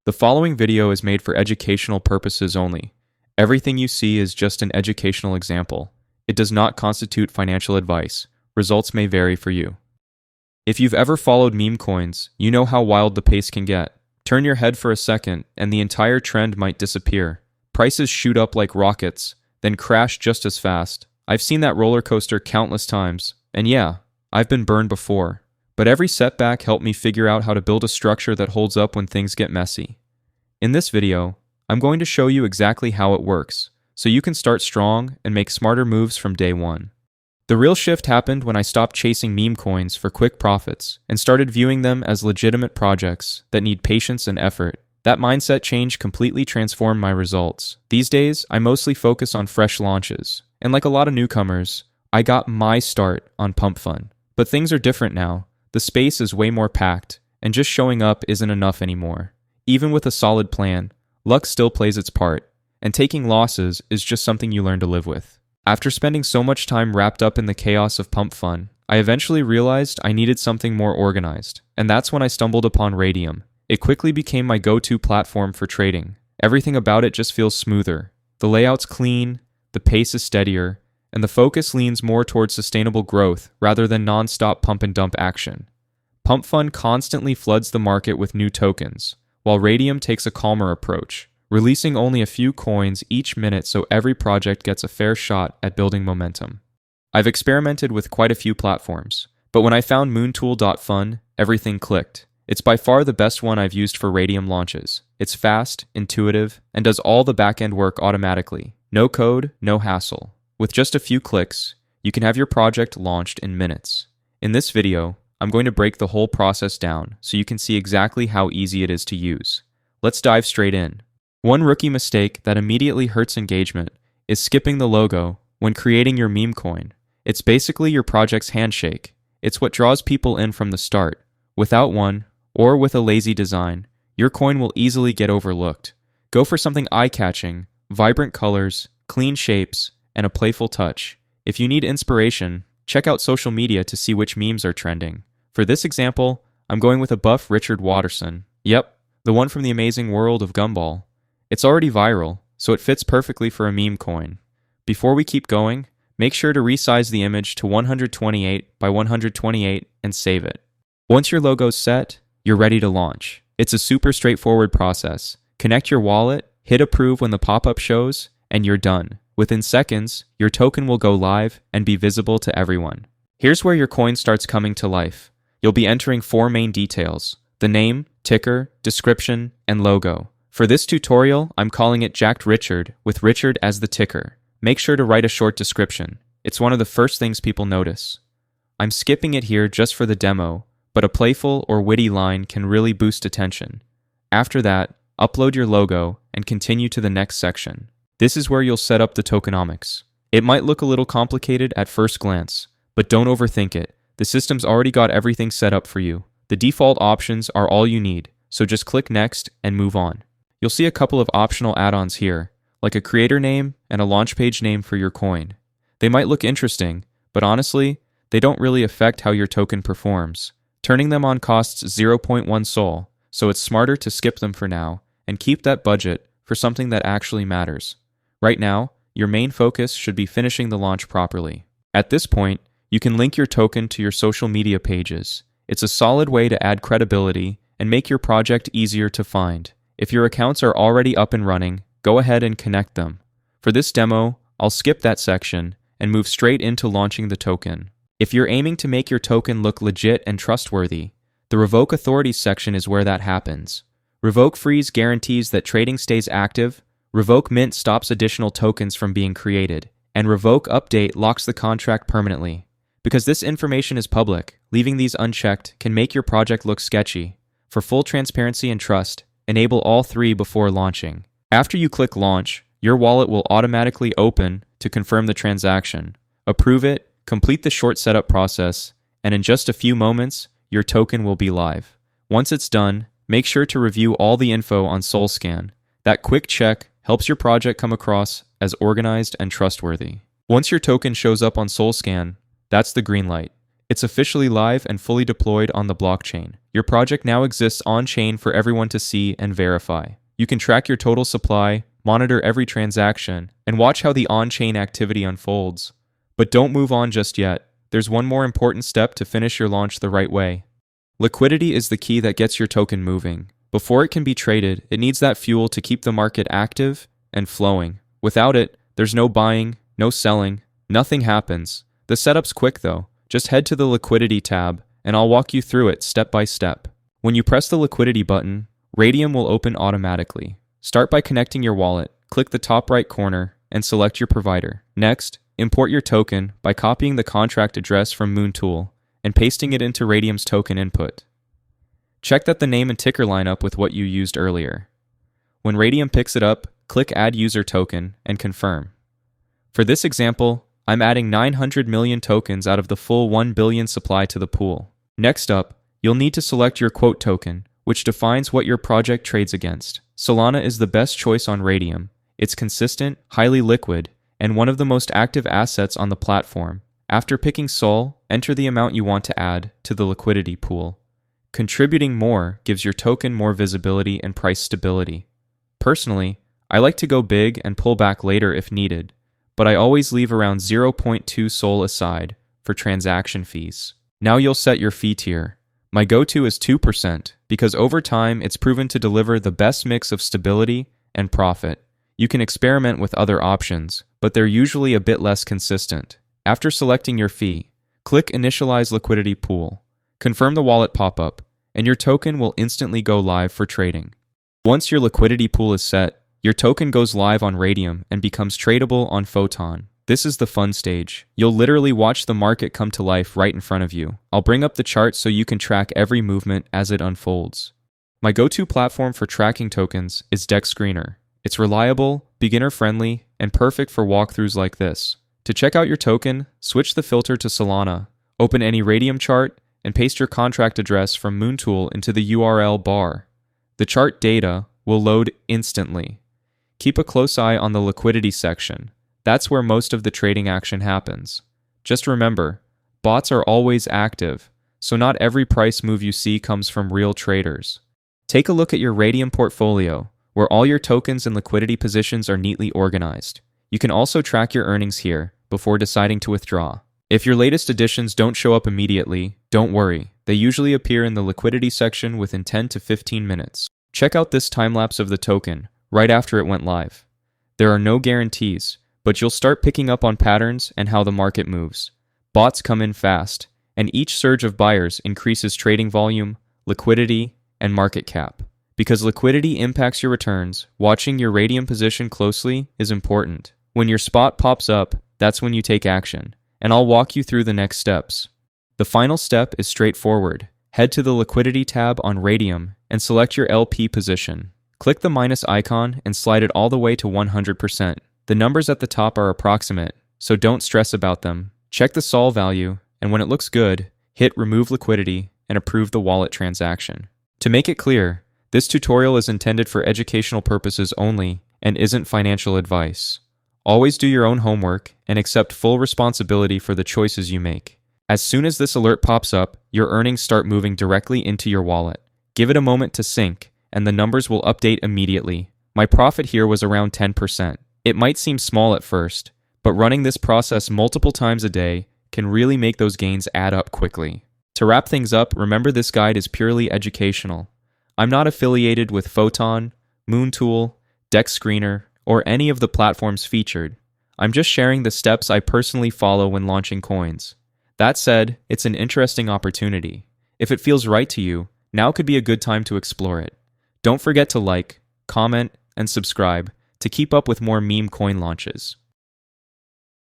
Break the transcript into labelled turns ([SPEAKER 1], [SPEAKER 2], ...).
[SPEAKER 1] The following video is made for educational purposes only. Everything you see is just an educational example. It does not constitute financial advice. Results may vary for you. If you've ever followed meme coins, you know how wild the pace can get. Turn your head for a second, and the entire trend might disappear. Prices shoot up like rockets, then crash just as fast. I've seen that roller coaster countless times, and yeah, I've been burned before. But every setback helped me figure out how to build a structure that holds up when things get messy. In this video, I'm going to show you exactly how it works, so you can start strong and make smarter moves from day one. The real shift happened when I stopped chasing meme coins for quick profits and started viewing them as legitimate projects that need patience and effort. That mindset change completely transformed my results. These days, I mostly focus on fresh launches, and like a lot of newcomers, I got my start on Pump Fun. But things are different now. The space is way more packed, and just showing up isn't enough anymore. Even with a solid plan, luck still plays its part, and taking losses is just something you learn to live with. After spending so much time wrapped up in the chaos of Pump Fun, I eventually realized I needed something more organized, and that's when I stumbled upon Raydium. It quickly became my go-to platform for trading. Everything about it just feels smoother. The layout's clean, the pace is steadier, and the focus leans more towards sustainable growth rather than non-stop pump and dump action. Pump Fun constantly floods the market with new tokens, while Raydium takes a calmer approach, releasing only a few coins each minute so every project gets a fair shot at building momentum. I've experimented with quite a few platforms, but when I found moontool.fun, everything clicked. It's by far the best one I've used for Raydium launches. It's fast, intuitive, and does all the back-end work automatically. No code, no hassle. With just a few clicks, you can have your project launched in minutes. In this video, I'm going to break the whole process down so you can see exactly how easy it is to use. Let's dive straight in. One rookie mistake that immediately hurts engagement is skipping the logo when creating your meme coin. It's basically your project's handshake. It's what draws people in from the start. Without one, or with a lazy design, your coin will easily get overlooked. Go for something eye-catching, vibrant colors, clean shapes, and a playful touch. If you need inspiration, check out social media to see which memes are trending. For this example, I'm going with a buff Richard Watterson. Yep, the one from the amazing world of Gumball. It's already viral, so it fits perfectly for a meme coin. Before we keep going, make sure to resize the image to 128 by 128 and save it. Once your logo's set, you're ready to launch. It's a super straightforward process. Connect your wallet, hit approve when the pop-up shows, and you're done. Within seconds, your token will go live and be visible to everyone. Here's where your coin starts coming to life. You'll be entering 4 main details: the name, ticker, description, and logo. For this tutorial, I'm calling it Jacked Richard, with Richard as the ticker. Make sure to write a short description. It's one of the first things people notice. I'm skipping it here just for the demo, but a playful or witty line can really boost attention. After that, upload your logo and continue to the next section. This is where you'll set up the tokenomics. It might look a little complicated at first glance, but don't overthink it. The system's already got everything set up for you. The default options are all you need, so just click Next and move on. You'll see a couple of optional add-ons here, like a creator name and a launch page name for your coin. They might look interesting, but honestly, they don't really affect how your token performs. Turning them on costs 0.1 Sol, so it's smarter to skip them for now and keep that budget for something that actually matters. Right now, your main focus should be finishing the launch properly. At this point, you can link your token to your social media pages. It's a solid way to add credibility and make your project easier to find. If your accounts are already up and running, go ahead and connect them. For this demo, I'll skip that section and move straight into launching the token. If you're aiming to make your token look legit and trustworthy, the Revoke Authorities section is where that happens. Revoke Freeze guarantees that trading stays active, Revoke Mint stops additional tokens from being created, and Revoke Update locks the contract permanently. Because this information is public, leaving these unchecked can make your project look sketchy. For full transparency and trust, enable all 3 before launching. After you click Launch, your wallet will automatically open to confirm the transaction. Approve it, complete the short setup process, and in just a few moments, your token will be live. Once it's done, make sure to review all the info on SolScan. That quick check helps your project come across as organized and trustworthy. Once your token shows up on SolScan, that's the green light. It's officially live and fully deployed on the blockchain. Your project now exists on-chain for everyone to see and verify. You can track your total supply, monitor every transaction, and watch how the on-chain activity unfolds. But don't move on just yet. There's one more important step to finish your launch the right way. Liquidity is the key that gets your token moving. Before it can be traded, it needs that fuel to keep the market active and flowing. Without it, there's no buying, no selling, nothing happens. The setup's quick though. Just head to the liquidity tab, and I'll walk you through it step by step. When you press the liquidity button, Raydium will open automatically. Start by connecting your wallet, click the top right corner, and select your provider. Next, import your token by copying the contract address from Moontool and pasting it into Raydium's token input. Check that the name and ticker line up with what you used earlier. When Raydium picks it up, click Add User Token and confirm. For this example, I'm adding 900 million tokens out of the full 1 billion supply to the pool. Next up, you'll need to select your quote token, which defines what your project trades against. Solana is the best choice on Raydium. It's consistent, highly liquid, and one of the most active assets on the platform. After picking Sol, enter the amount you want to add to the liquidity pool. Contributing more gives your token more visibility and price stability. Personally, I like to go big and pull back later if needed, but I always leave around 0.2 Sol aside for transaction fees. Now you'll set your fee tier. My go-to is 2% because over time it's proven to deliver the best mix of stability and profit. You can experiment with other options, but they're usually a bit less consistent. After selecting your fee, click Initialize Liquidity Pool. Confirm the wallet pop-up, and your token will instantly go live for trading. Once your liquidity pool is set, your token goes live on Raydium and becomes tradable on Photon. This is the fun stage. You'll literally watch the market come to life right in front of you. I'll bring up the chart so you can track every movement as it unfolds. My go-to platform for tracking tokens is Dex Screener. It's reliable, beginner-friendly, and perfect for walkthroughs like this. To check out your token, switch the filter to Solana, open any Raydium chart, and paste your contract address from Moontool into the URL bar. The chart data will load instantly. Keep a close eye on the liquidity section. That's where most of the trading action happens. Just remember, bots are always active, so not every price move you see comes from real traders. Take a look at your Raydium portfolio, where all your tokens and liquidity positions are neatly organized. You can also track your earnings here before deciding to withdraw. If your latest additions don't show up immediately, don't worry. They usually appear in the liquidity section within 10 to 15 minutes. Check out this time-lapse of the token right after it went live. There are no guarantees, but you'll start picking up on patterns and how the market moves. Bots come in fast, and each surge of buyers increases trading volume, liquidity, and market cap. Because liquidity impacts your returns, watching your Raydium position closely is important. When your spot pops up, that's when you take action, and I'll walk you through the next steps. The final step is straightforward. Head to the liquidity tab on Raydium and select your LP position. Click the minus icon and slide it all the way to 100%. The numbers at the top are approximate, so don't stress about them. Check the Sol value, and when it looks good, hit Remove Liquidity and approve the wallet transaction. To make it clear, this tutorial is intended for educational purposes only and isn't financial advice. Always do your own homework and accept full responsibility for the choices you make. As soon as this alert pops up, your earnings start moving directly into your wallet. Give it a moment to sync, and the numbers will update immediately. My profit here was around 10%. It might seem small at first, but running this process multiple times a day can really make those gains add up quickly. To wrap things up, remember this guide is purely educational. I'm not affiliated with Photon, Moontool, Dex Screener, or any of the platforms featured. I'm just sharing the steps I personally follow when launching coins. That said, it's an interesting opportunity. If it feels right to you, now could be a good time to explore it. Don't forget to like, comment, and subscribe to keep up with more meme coin launches.